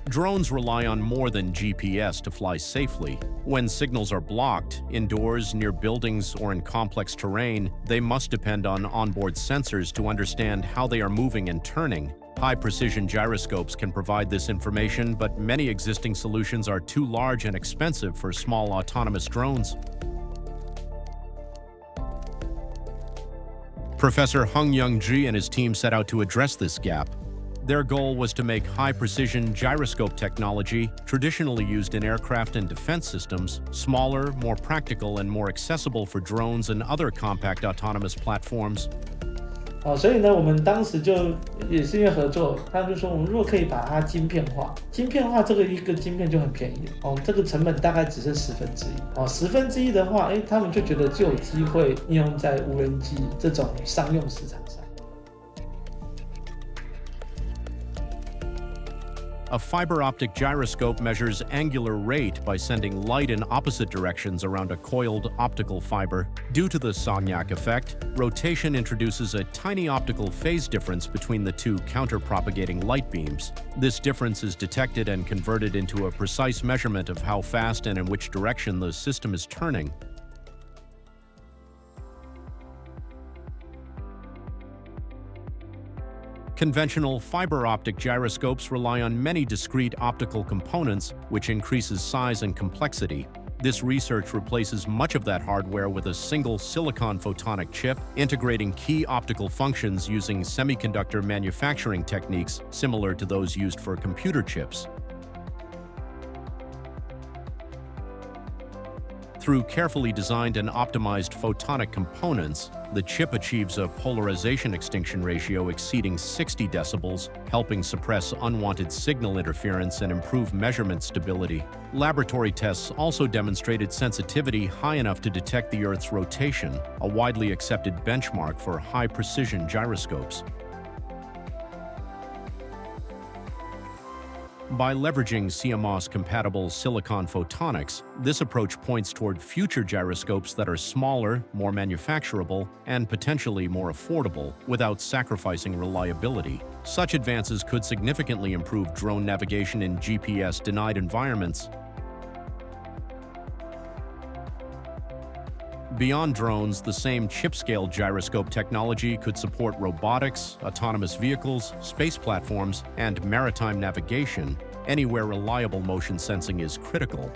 Drones rely on more than GPS to fly safely. When signals are blocked, indoors, near buildings, or in complex terrain, they must depend on onboard sensors to understand how they are moving and turning. High-precision gyroscopes can provide this information, but many existing solutions are too large and expensive for small autonomous drones. Professor Hung Young-ji and his team set out to address this gap. Their goal was to make high-precision gyroscope technology, traditionally used in aircraft and defense systems, smaller, more practical, and more accessible for drones and other compact autonomous platforms. 所以呢，我们当时就也是因为合作，他们就说我们如果可以把它晶片化，晶片化这个一个晶片就很便宜这个成本大概只剩1/101/10的话，他们就觉得就有机会应用在无人机这种商用市场上。A fiber-optic gyroscope measures angular rate by sending light in opposite directions around a coiled optical fiber. Due to the Sagnac effect, rotation introduces a tiny optical phase difference between the two counter-propagating light beams. This difference is detected and converted into a precise measurement of how fast and in which direction the system is turning. Conventional fiber-optic gyroscopes rely on many discrete optical components, which increases size and complexity. This research replaces much of that hardware with a single silicon photonic chip, integrating key optical functions using semiconductor manufacturing techniques similar to those used for computer chips. Through carefully designed and optimized photonic components, the chip achieves a polarization extinction ratio exceeding 60 decibels, helping suppress unwanted signal interference and improve measurement stability. Laboratory tests also demonstrated sensitivity high enough to detect the Earth's rotation, a widely accepted benchmark for high-precision gyroscopes. By leveraging CMOS-compatible silicon photonics, this approach points toward future gyroscopes that are smaller, more manufacturable, and potentially more affordable, without sacrificing reliability. Such advances could significantly improve drone navigation in GPS-denied environments. Beyond drones, the same chip-scale gyroscope technology could support robotics, autonomous vehicles, space platforms, and maritime navigation, anywhere reliable motion sensing is critical.